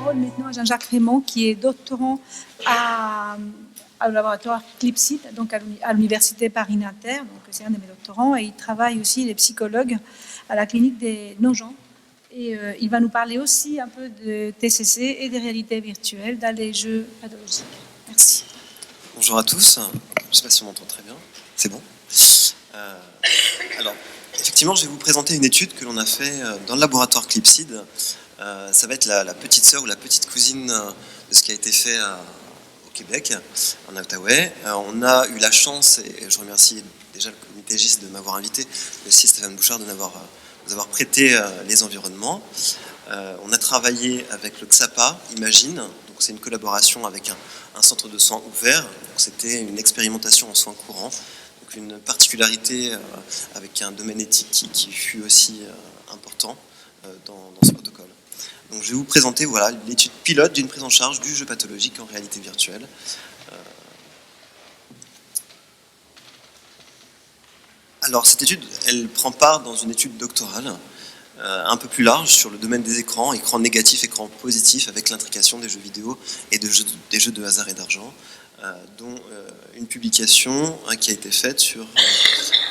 parole maintenant à Jean-Jacques Raymond, qui est doctorant au laboratoire CLIPSID, donc à l'université Paris-Nanterre, donc c'est un de mes doctorants, et il travaille aussi, il est psychologue à la clinique des Nogent. Et il va nous parler aussi un peu de TCC et des réalités virtuelles dans les jeux pathologiques. Merci. Bonjour à tous, je ne sais pas si on m'entend très bien, c'est bon. Alors, effectivement, je vais vous présenter une étude que l'on a fait dans le laboratoire CLIPSID. Ça va être la petite sœur ou la petite cousine de ce qui a été fait au Québec, en Outaouais. On a eu la chance, et je remercie déjà le comité GIS de m'avoir invité, mais aussi Stéphane Bouchard de nous avoir prêté les environnements. On a travaillé avec le XAPA Imagine, donc c'est une collaboration avec un centre de soins ouvert. C'était une expérimentation en soins courants, donc une particularité avec un domaine éthique qui fut aussi important dans ce protocole. Donc je vais vous présenter voilà, l'étude pilote d'une prise en charge du jeu pathologique en réalité virtuelle. Alors cette étude, elle prend part dans une étude doctorale un peu plus large sur le domaine des écrans, écran négatif, écran positif, avec l'intrication des jeux vidéo et des jeux de hasard et d'argent, dont une publication qui a été faite sur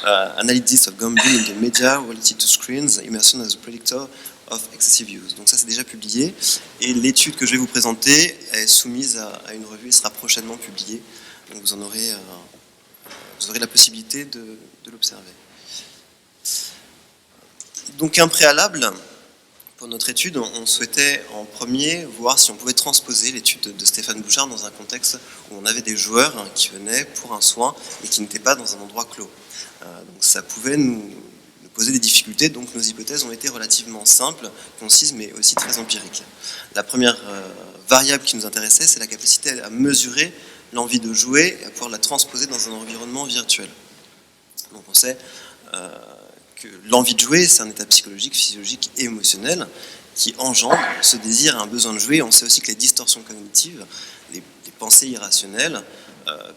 Analysis of Gambling in the Media Related to Screens, Immersion as a Predictor of Excessive Use. Donc ça c'est déjà publié, et l'étude que je vais vous présenter est soumise à une revue et sera prochainement publiée. Donc vous aurez la possibilité de l'observer. Donc un préalable pour notre étude, on souhaitait en premier voir si on pouvait transposer l'étude de Stéphane Bouchard dans un contexte où on avait des joueurs qui venaient pour un soin et qui n'étaient pas dans un endroit clos. Donc ça pouvait nous poser des difficultés, donc nos hypothèses ont été relativement simples, concises, mais aussi très empiriques. La première variable qui nous intéressait, c'est la capacité à mesurer l'envie de jouer et à pouvoir la transposer dans un environnement virtuel. Donc on sait que l'envie de jouer, c'est un état psychologique, physiologique et émotionnel qui engendre ce désir et un besoin de jouer. On sait aussi que les distorsions cognitives, les pensées irrationnelles,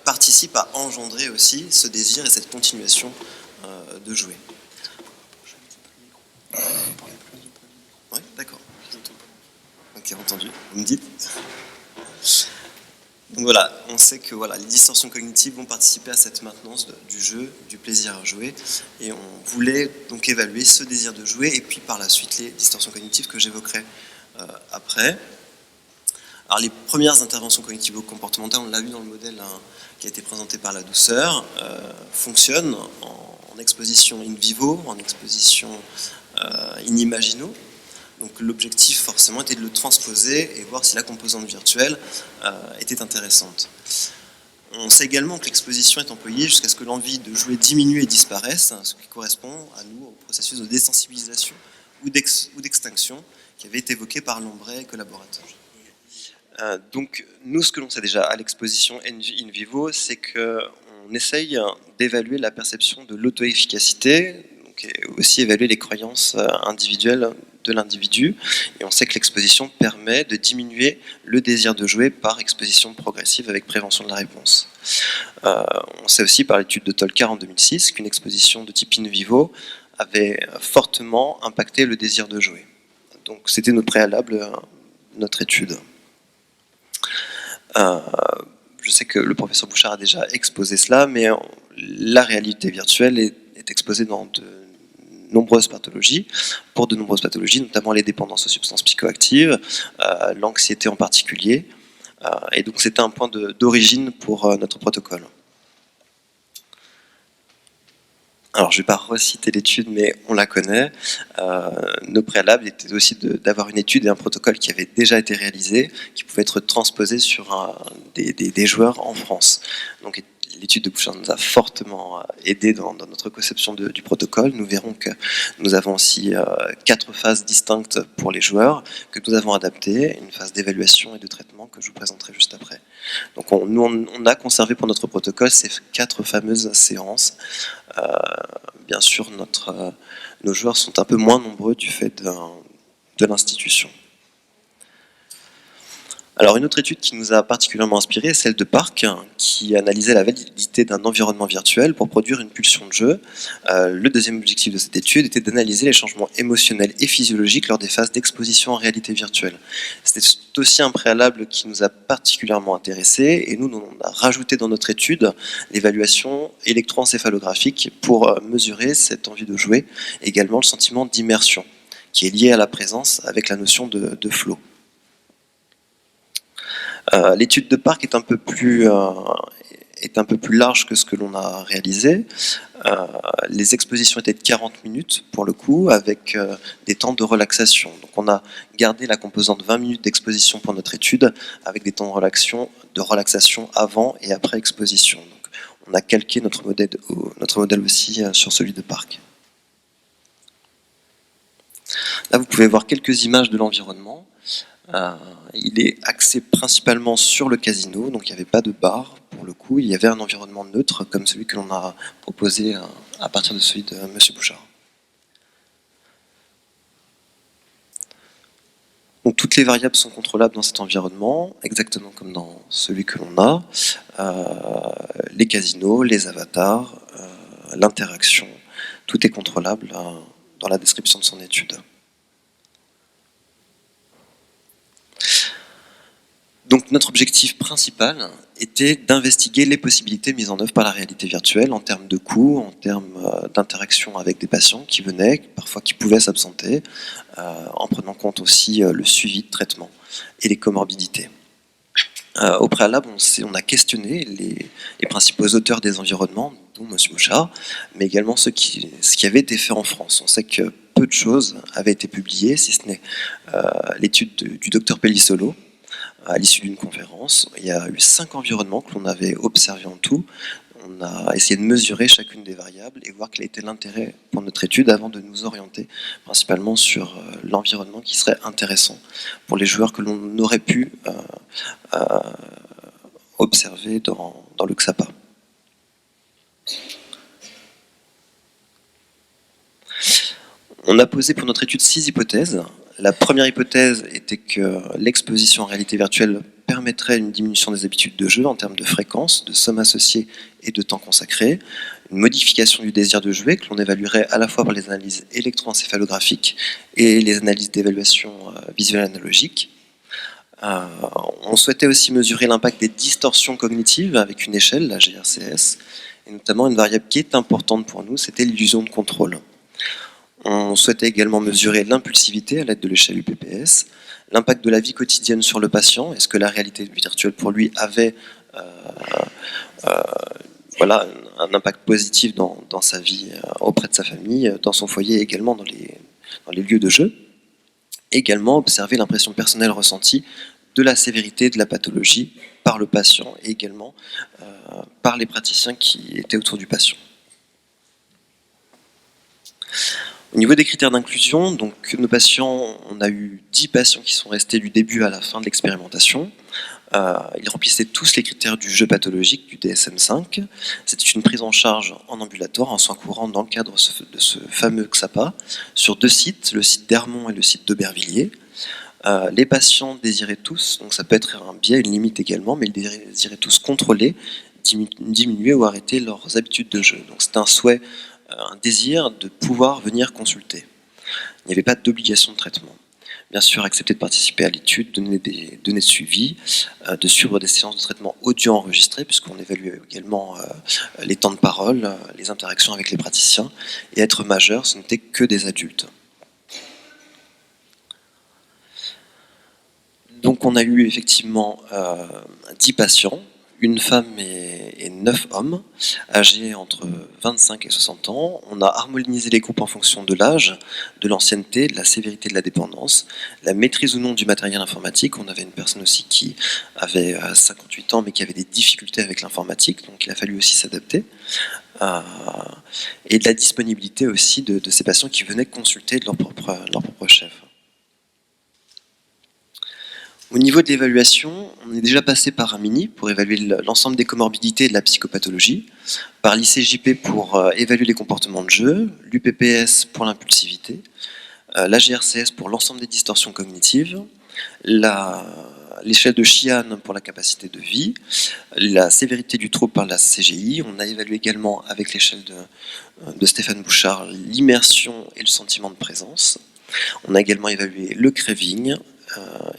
participent à engendrer aussi ce désir et cette continuation de jouer. Oui, d'accord. Ok, entendu. Vous me dites ? Donc voilà, on sait que voilà, les distorsions cognitives vont participer à cette maintenance du jeu, du plaisir à jouer, et on voulait donc évaluer ce désir de jouer, et puis par la suite les distorsions cognitives que j'évoquerai après. Alors les premières interventions cognitivo-comportementales, on l'a vu dans le modèle qui a été présenté par la douceur, fonctionnent en exposition in vivo, en exposition in imagino. Donc l'objectif forcément était de le transposer et voir si la composante virtuelle était intéressante. On sait également que l'exposition est employée jusqu'à ce que l'envie de jouer diminue et disparaisse, ce qui correspond à nous au processus de désensibilisation ou d'extinction qui avait été évoqué par Lombray et collaborateurs. Donc nous, ce que l'on sait déjà à l'exposition in vivo, c'est qu'on essaye d'évaluer la perception de l'auto-efficacité, et aussi évaluer les croyances individuelles de l'individu, et on sait que l'exposition permet de diminuer le désir de jouer par exposition progressive avec prévention de la réponse. On sait aussi par l'étude de Tolkar en 2006 qu'une exposition de type in vivo avait fortement impacté le désir de jouer. Donc c'était notre préalable, notre étude. Je sais que le professeur Bouchard a déjà exposé cela, mais la réalité virtuelle est exposée dans de nombreuses pathologies, pour de nombreuses pathologies, notamment les dépendances aux substances psychoactives, l'anxiété en particulier, et donc c'était un point d'origine pour notre protocole. Alors je ne vais pas reciter l'étude, mais on la connaît. Nos préalables étaient aussi d'avoir une étude et un protocole qui avait déjà été réalisé, qui pouvait être transposé sur des joueurs en France. Donc l'étude de Bouchard nous a fortement aidé dans notre conception du protocole. Nous verrons que nous avons aussi 4 phases distinctes pour les joueurs que nous avons adaptées, une phase d'évaluation et de traitement que je vous présenterai juste après. Donc on a conservé pour notre protocole ces 4 fameuses séances. Bien sûr, nos joueurs sont un peu moins nombreux du fait de l'institution. Alors une autre étude qui nous a particulièrement inspiré, celle de Park, qui analysait la validité d'un environnement virtuel pour produire une pulsion de jeu. Le deuxième objectif de cette étude était d'analyser les changements émotionnels et physiologiques lors des phases d'exposition en réalité virtuelle. C'était aussi un préalable qui nous a particulièrement intéressé, et nous, on a rajouté dans notre étude l'évaluation électroencéphalographique pour mesurer cette envie de jouer, également le sentiment d'immersion, qui est lié à la présence avec la notion de flow. L'étude de Park est un peu plus large que ce que l'on a réalisé. Les expositions étaient de 40 minutes pour le coup, avec des temps de relaxation. Donc on a gardé la composante 20 minutes d'exposition pour notre étude, avec des temps de relaxation avant et après exposition. Donc on a calqué notre modèle aussi sur celui de Park. Là vous pouvez voir quelques images de l'environnement. Il est axé principalement sur le casino, donc il n'y avait pas de bar pour le coup, il y avait un environnement neutre comme celui que l'on a proposé à partir de celui de M. Bouchard. Donc toutes les variables sont contrôlables dans cet environnement, exactement comme dans celui que l'on a. Les casinos, les avatars, l'interaction, tout est contrôlable dans la description de son étude. Donc notre objectif principal était d'investiguer les possibilités mises en œuvre par la réalité virtuelle en termes de coûts, en termes d'interaction avec des patients qui venaient, parfois qui pouvaient s'absenter, en prenant compte aussi le suivi de traitement et les comorbidités. Au préalable, on a questionné les principaux auteurs des environnements, dont M. Bouchard, mais également ce qui avait été fait en France. On sait que peu de choses avaient été publiées, si ce n'est l'étude du docteur Pellissolo, à l'issue d'une conférence. Il y a eu 5 environnements que l'on avait observés en tout. On a essayé de mesurer chacune des variables et voir quel était l'intérêt pour notre étude avant de nous orienter principalement sur l'environnement qui serait intéressant pour les joueurs que l'on aurait pu observer dans le XAPA. On a posé pour notre étude 6 hypothèses. La première hypothèse était que l'exposition en réalité virtuelle permettrait une diminution des habitudes de jeu en termes de fréquence, de somme associée et de temps consacré, une modification du désir de jouer que l'on évaluerait à la fois par les analyses électroencéphalographiques et les analyses d'évaluation visuelle analogique. On souhaitait aussi mesurer l'impact des distorsions cognitives avec une échelle, la GRCS, et notamment une variable qui est importante pour nous, c'était l'illusion de contrôle. On souhaitait également mesurer l'impulsivité à l'aide de l'échelle UPPS, l'impact de la vie quotidienne sur le patient, est-ce que la réalité virtuelle pour lui avait un impact positif dans sa vie auprès de sa famille, dans son foyer et également dans les lieux de jeu. Également observer l'impression personnelle ressentie de la sévérité de la pathologie par le patient et également par les praticiens qui étaient autour du patient. Au niveau des critères d'inclusion, donc nos patients, on a eu 10 patients qui sont restés du début à la fin de l'expérimentation. Ils remplissaient tous les critères du jeu pathologique du DSM-5. C'était une prise en charge en ambulatoire, en soins courants, dans le cadre de ce fameux XAPA, sur 2 sites, le site d'Hermont et le site d'Aubervilliers. Les patients désiraient tous, donc ça peut être un biais, une limite également, mais ils désiraient tous contrôler, diminuer ou arrêter leurs habitudes de jeu. Donc c'est un souhait, un désir de pouvoir venir consulter. Il n'y avait pas d'obligation de traitement. Bien sûr, accepter de participer à l'étude, donner des données de suivi, de suivre des séances de traitement audio enregistrées, puisqu'on évalue également les temps de parole, les interactions avec les praticiens, et être majeur, ce n'était que des adultes. Donc on a eu effectivement 10 patients, une femme et 9 hommes, âgés entre 25 et 60 ans. On a harmonisé les groupes en fonction de l'âge, de l'ancienneté, de la sévérité de la dépendance, la maîtrise ou non du matériel informatique. On avait une personne aussi qui avait 58 ans mais qui avait des difficultés avec l'informatique, donc il a fallu aussi s'adapter. Et de la disponibilité aussi de ces patients qui venaient consulter de leur propre chef. Au niveau de l'évaluation, on est déjà passé par un mini pour évaluer l'ensemble des comorbidités et de la psychopathologie, par l'ICJP pour évaluer les comportements de jeu, l'UPPS pour l'impulsivité, la GRCS pour l'ensemble des distorsions cognitives, la l'échelle de Sheehan pour la capacité de vie, la sévérité du trouble par la CGI. On a évalué également avec l'échelle de Stéphane Bouchard l'immersion et le sentiment de présence. On a également évalué le craving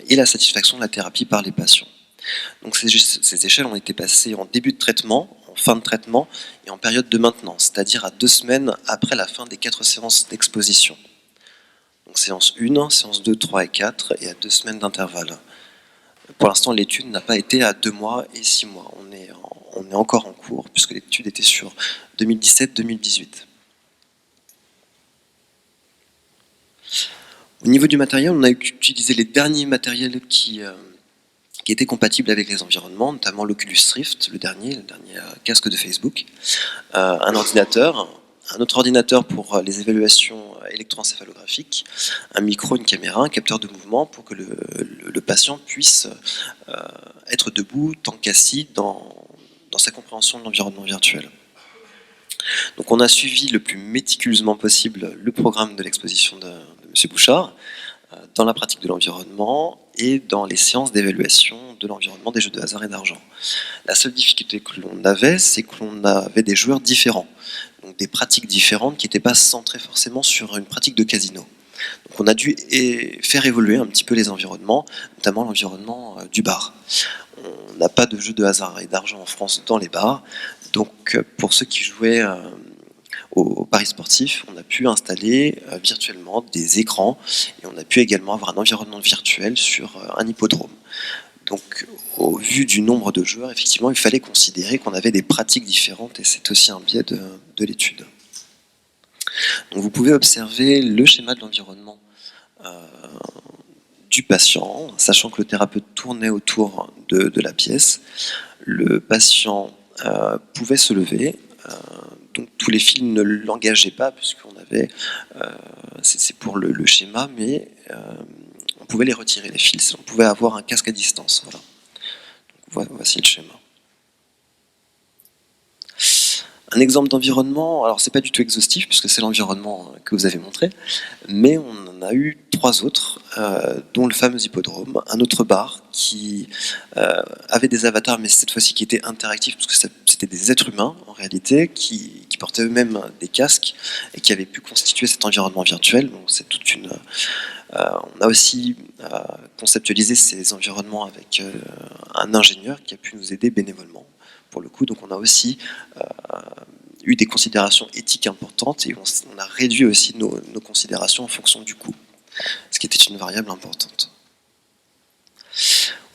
et la satisfaction de la thérapie par les patients. Donc ces échelles ont été passées en début de traitement, en fin de traitement et en période de maintenance, c'est-à-dire à 2 semaines après la fin des 4 séances d'exposition. Donc séance 1, séance 2, 3 et 4 et à 2 semaines d'intervalle. Pour l'instant, l'étude n'a pas été à 2 mois et 6 mois. On est encore en cours puisque l'étude était sur 2017-2018. Au niveau du matériel, on a utilisé les derniers matériels qui étaient compatibles avec les environnements, notamment l'Oculus Rift, le dernier casque de Facebook, un ordinateur, un autre ordinateur pour les évaluations électroencéphalographiques, un micro, une caméra, un capteur de mouvement pour que le patient puisse être debout tant qu'assis dans sa compréhension de l'environnement virtuel. Donc on a suivi le plus méticuleusement possible le programme de l'exposition de M. Bouchard dans la pratique de l'environnement et dans les séances d'évaluation de l'environnement des jeux de hasard et d'argent. La seule difficulté que l'on avait, c'est que l'on avait des joueurs différents, donc des pratiques différentes qui n'étaient pas centrées forcément sur une pratique de casino. Donc on a dû faire évoluer un petit peu les environnements, notamment l'environnement du bar. On n'a pas de jeux de hasard et d'argent en France dans les bars, donc pour ceux qui jouaient au paris sportif, on a pu installer virtuellement des écrans et on a pu également avoir un environnement virtuel sur un hippodrome. Donc au vu du nombre de joueurs, effectivement, il fallait considérer qu'on avait des pratiques différentes et c'est aussi un biais de l'étude. Donc vous pouvez observer le schéma de l'environnement du patient, sachant que le thérapeute tournait autour de la pièce. Le patient pouvait se lever, donc tous les fils ne l'engageaient pas puisqu'on avait, c'est pour le schéma, mais on pouvait les retirer les fils, on pouvait avoir un casque à distance. Voilà. Donc, voici le schéma. Un exemple d'environnement, alors c'est pas du tout exhaustif puisque c'est l'environnement que vous avez montré, mais on en a eu 3 autres, dont le fameux hippodrome, un autre bar qui avait des avatars, mais cette fois-ci qui étaient interactifs parce que c'était des êtres humains en réalité qui portaient eux-mêmes des casques et qui avaient pu constituer cet environnement virtuel. Donc c'est toute une on a aussi conceptualisé ces environnements avec un ingénieur qui a pu nous aider bénévolement pour le coup. Donc on a aussi eu des considérations éthiques importantes et on a réduit aussi nos considérations en fonction du coût, ce qui était une variable importante.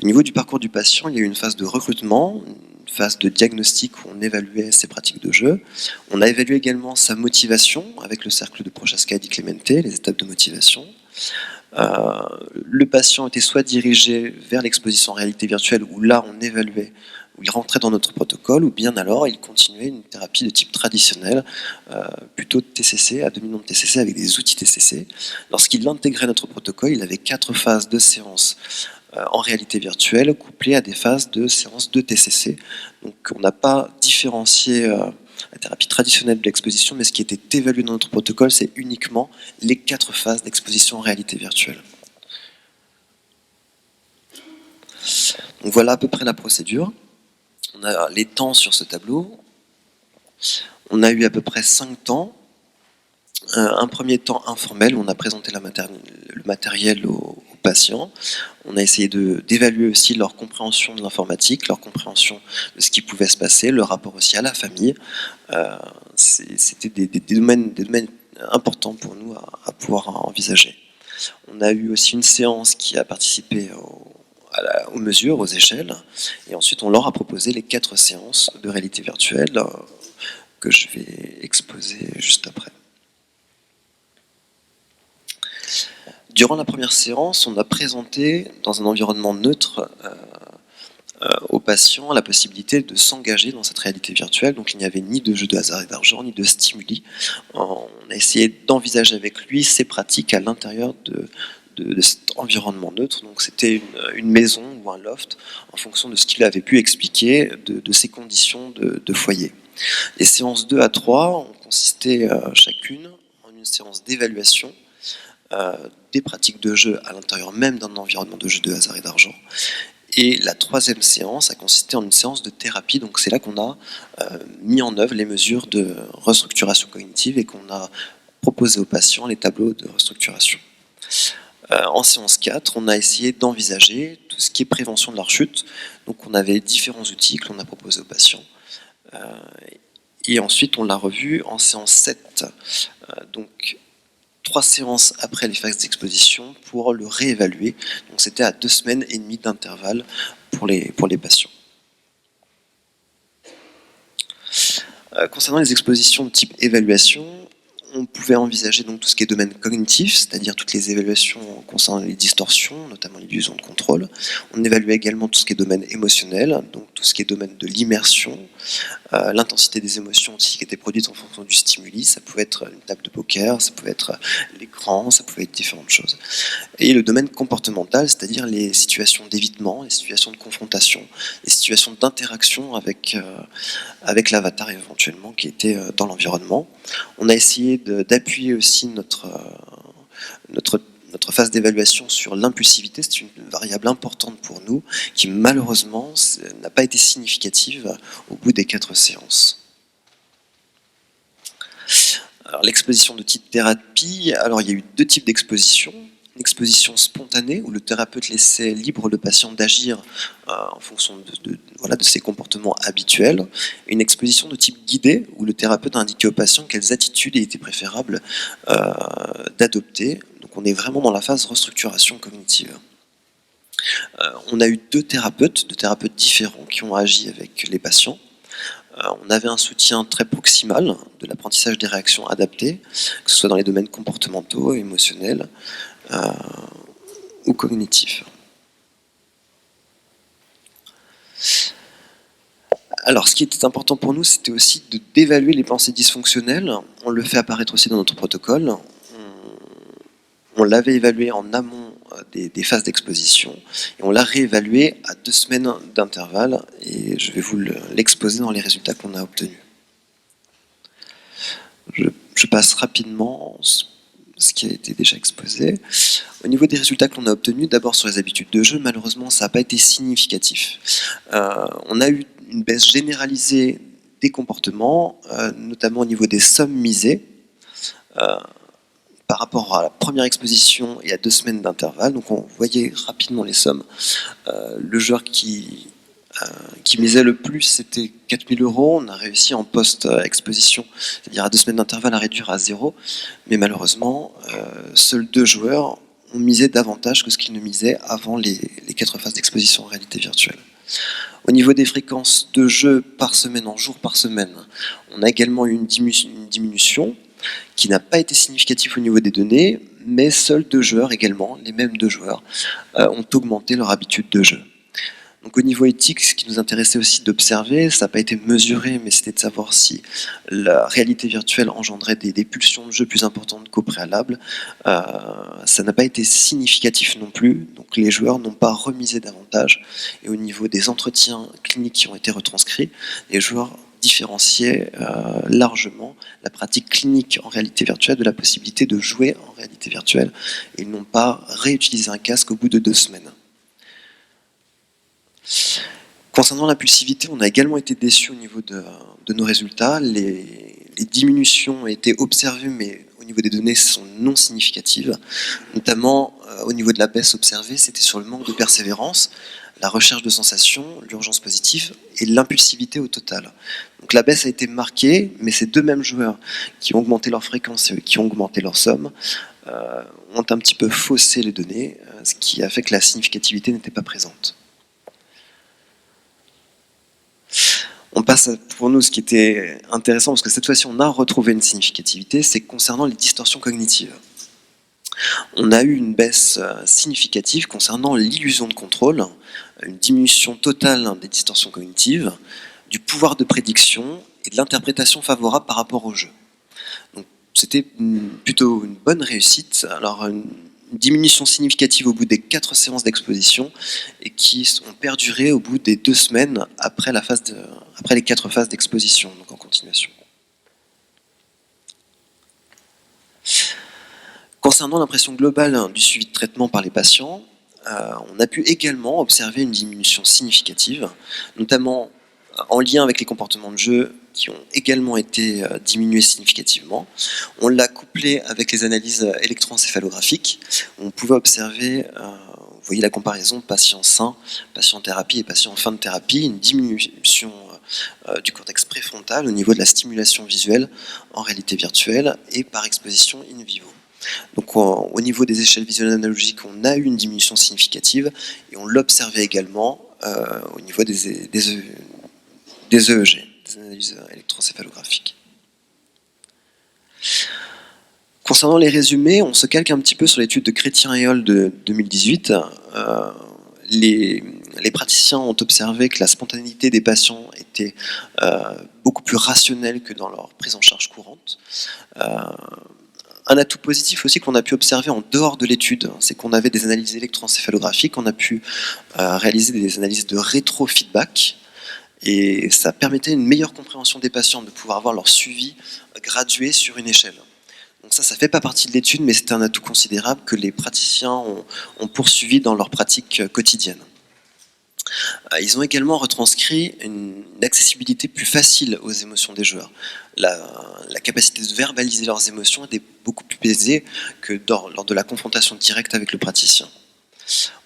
Au niveau du parcours du patient, il y a eu une phase de recrutement, une phase de diagnostic où on évaluait ses pratiques de jeu. On a évalué également sa motivation avec le cercle de Prochaska et Di Clemente, les étapes de motivation. Le patient était soit dirigé vers l'exposition en réalité virtuelle où là on évaluait, où il rentrait dans notre protocole, ou bien alors il continuait une thérapie de type traditionnel, plutôt de TCC, à dominant de TCC avec des outils TCC. Lorsqu'il intégrait notre protocole, il avait 4 phases de séance en réalité virtuelle couplées à des phases de séance de TCC. Donc on n'a pas différencié la thérapie traditionnelle de l'exposition, mais ce qui était évalué dans notre protocole, c'est uniquement les 4 phases d'exposition en réalité virtuelle. Donc voilà à peu près la procédure. On a les temps sur ce tableau. On a eu à peu près 5 temps. Un premier temps informel où on a présenté le matériel aux patients. On a essayé d'évaluer aussi leur compréhension de l'informatique, leur compréhension de ce qui pouvait se passer, leur rapport aussi à la famille. C'était des domaines importants pour nous à pouvoir envisager. On a eu aussi une séance qui a participé aux mesures, aux échelles, et ensuite on leur a proposé les 4 séances de réalité virtuelle que je vais exposer juste après. Durant la première séance, on a présenté dans un environnement neutre aux patients la possibilité de s'engager dans cette réalité virtuelle. Donc il n'y avait ni de jeu de hasard et d'argent, ni de stimuli. On a essayé d'envisager avec lui ses pratiques à l'intérieur de cet environnement neutre. Donc c'était une maison ou un loft en fonction de ce qu'il avait pu expliquer de ses conditions de foyer. Les séances 2 à 3 ont consisté chacune en une séance d'évaluation des pratiques de jeu à l'intérieur même d'un environnement de jeu de hasard et d'argent. Et la troisième séance a consisté en une séance de thérapie. Donc c'est là qu'on a mis en œuvre les mesures de restructuration cognitive et qu'on a proposé aux patients les tableaux de restructuration. En séance 4, on a essayé d'envisager tout ce qui est prévention de la rechute. Donc on avait différents outils que l'on a proposés aux patients. Et ensuite, on l'a revu en séance 7. Donc 3 séances après les phases d'exposition pour le réévaluer. Donc c'était à 2 semaines et demie d'intervalle pour les patients. Concernant les expositions de type évaluation, on pouvait envisager donc tout ce qui est domaine cognitif, c'est-à-dire toutes les évaluations concernant les distorsions, notamment l'illusion de contrôle. On évaluait également tout ce qui est domaine émotionnel, donc tout ce qui est domaine de l'immersion, l'intensité des émotions aussi qui étaient produites en fonction du stimuli. Ça pouvait être une table de poker, ça pouvait être l'écran, ça pouvait être différentes choses. Et le domaine comportemental, c'est-à-dire les situations d'évitement, les situations de confrontation, les situations d'interaction avec l'avatar éventuellement qui était dans l'environnement. On a essayé d'appuyer aussi notre phase d'évaluation sur l'impulsivité. C'est une variable importante pour nous qui malheureusement n'a pas été significative au bout des 4 séances. Alors, l'exposition de type thérapie, alors il y a eu 2 types d'exposition. Une exposition spontanée où le thérapeute laissait libre le patient d'agir en fonction de ses comportements habituels. Une exposition de type guidée où le thérapeute indiquait au patient quelles attitudes il était préférable d'adopter. Donc on est vraiment dans la phase restructuration cognitive. On a eu 2 thérapeutes différents qui ont agi avec les patients. On avait un soutien très proximal de l'apprentissage des réactions adaptées, que ce soit dans les domaines comportementaux, émotionnels ou cognitifs. Alors, ce qui était important pour nous, c'était aussi d'évaluer les pensées dysfonctionnelles. On le fait apparaître aussi dans notre protocole. On l'avait évalué en amont des phases d'exposition et on l'a réévalué à 2 semaines d'intervalle et je vais vous l'exposer dans les résultats qu'on a obtenus. Je passe rapidement ce qui a été déjà exposé. Au niveau des résultats que l'on a obtenus, d'abord sur les habitudes de jeu, malheureusement ça n'a pas été significatif. On a eu une baisse généralisée des comportements, notamment au niveau des sommes misées, par rapport à la première exposition et à 2 semaines d'intervalle. Donc on voyait rapidement les sommes. Le joueur qui misait le plus, c'était 4 000 €. On a réussi en post-exposition, c'est-à-dire à 2 semaines d'intervalle, à réduire à 0. Mais malheureusement, seuls 2 joueurs ont misé davantage que ce qu'ils ne misaient avant les 4 phases d'exposition en réalité virtuelle. Au niveau des fréquences de jeu par semaine, en jours par semaine, on a également eu une diminution qui n'a pas été significative au niveau des données, mais seuls 2 joueurs également, les mêmes 2 joueurs, ont augmenté leur habitude de jeu. Donc au niveau éthique, ce qui nous intéressait aussi d'observer, ça n'a pas été mesuré, mais c'était de savoir si la réalité virtuelle engendrait des pulsions de jeu plus importantes qu'au préalable. Ça n'a pas été significatif non plus, donc les joueurs n'ont pas remisé davantage. Et au niveau des entretiens cliniques qui ont été retranscrits, les joueurs différenciaient largement la pratique clinique en réalité virtuelle de la possibilité de jouer en réalité virtuelle. Et ils n'ont pas réutilisé un casque au bout de 2 semaines. Concernant l'impulsivité, on a également été déçus au niveau de nos résultats. Les diminutions ont été observées, mais au niveau des données, sont non significatives. Notamment, au niveau de la baisse observée, c'était sur le manque de persévérance, la recherche de sensations, l'urgence positive et l'impulsivité au total. Donc la baisse a été marquée, mais ces 2 mêmes joueurs qui ont augmenté leur fréquence et qui ont augmenté leur somme ont un petit peu faussé les données, ce qui a fait que la significativité n'était pas présente. On passe pour nous ce qui était intéressant, parce que cette fois-ci on a retrouvé une significativité, c'est concernant les distorsions cognitives. On a eu une baisse significative concernant l'illusion de contrôle, une diminution totale des distorsions cognitives, du pouvoir de prédiction et de l'interprétation favorable par rapport au jeu. Donc, c'était plutôt une bonne réussite. Alors, une diminution significative au bout des 4 séances d'exposition et qui ont perduré au bout des 2 semaines après les 4 phases d'exposition, donc en continuation. Concernant l'impression globale du suivi de traitement par les patients, on a pu également observer une diminution significative, notamment en lien avec les comportements de jeu qui ont également été diminués significativement. On l'a couplé avec les analyses électroencéphalographiques. On pouvait observer, vous voyez la comparaison patient sain, patient en thérapie et patient en fin de thérapie, une diminution du cortex préfrontal au niveau de la stimulation visuelle en réalité virtuelle et par exposition in vivo. Donc au niveau des échelles visuelles analogiques, on a eu une diminution significative et on l'observait également au niveau des EEG, des analyses électroencéphalographiques. Concernant les résumés, on se calque un petit peu sur l'étude de Chrétien et Hall de 2018. Les praticiens ont observé que la spontanéité des patients était beaucoup plus rationnelle que dans leur prise en charge courante. Un atout positif aussi qu'on a pu observer en dehors de l'étude, c'est qu'on avait des analyses électroencéphalographiques, on a pu réaliser des analyses de rétrofeedback, et ça permettait une meilleure compréhension des patients, de pouvoir avoir leur suivi gradué sur une échelle. Donc ça fait pas partie de l'étude, mais c'est un atout considérable que les praticiens ont poursuivi dans leur pratique quotidienne. Ils ont également retranscrit une accessibilité plus facile aux émotions des joueurs. La capacité de verbaliser leurs émotions était beaucoup plus aisée que lors de la confrontation directe avec le praticien.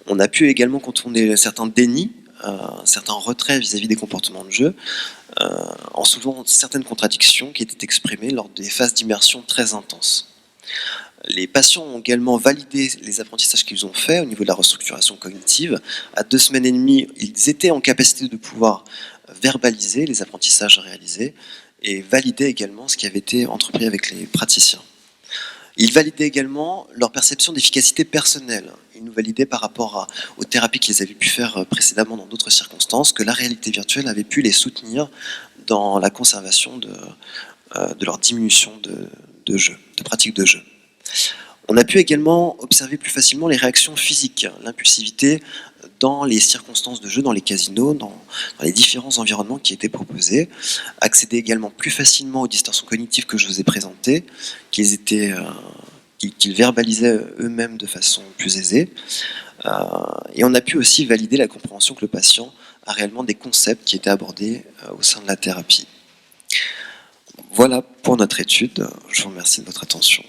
On a pu également contourner certains dénis, certains retraits vis-à-vis des comportements de jeu, en soulevant certaines contradictions qui étaient exprimées lors des phases d'immersion très intenses. Les patients ont également validé les apprentissages qu'ils ont faits au niveau de la restructuration cognitive. À 2 semaines et demie, ils étaient en capacité de pouvoir verbaliser les apprentissages réalisés et valider également ce qui avait été entrepris avec les praticiens. Ils validaient également leur perception d'efficacité personnelle. Ils nous validaient par rapport aux thérapies qu'ils avaient pu faire précédemment dans d'autres circonstances, que la réalité virtuelle avait pu les soutenir dans la conservation de leur diminution de jeu, de pratique de jeu. On a pu également observer plus facilement les réactions physiques, l'impulsivité dans les circonstances de jeu, dans les casinos, dans les différents environnements qui étaient proposés, accéder également plus facilement aux distorsions cognitives que je vous ai présentées, qu'ils verbalisaient eux-mêmes de façon plus aisée, et on a pu aussi valider la compréhension que le patient a réellement des concepts qui étaient abordés au sein de la thérapie. Voilà pour notre étude, je vous remercie de votre attention.